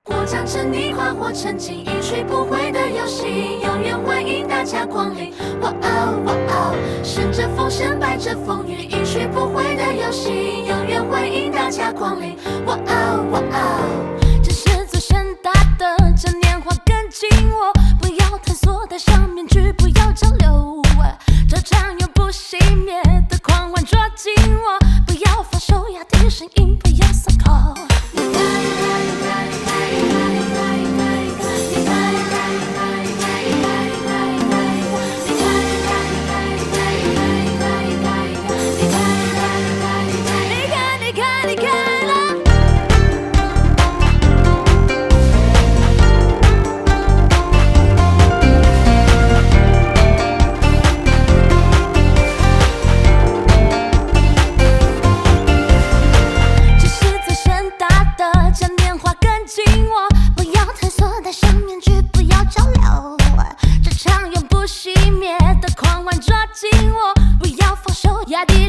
或将沉溺花或沉浸，一去不回的游戏，永远欢迎大家光临。哇哦哇哦，顺着风声，摆着风雨，一去不回的游戏，永远欢迎大家光临。哇哦哇哦，这是最盛大的，这年华更紧握，不要探索，戴上面具，不要交流。这场永不熄灭的狂欢捉紧我，不要放手，压低声音，不要松口。压低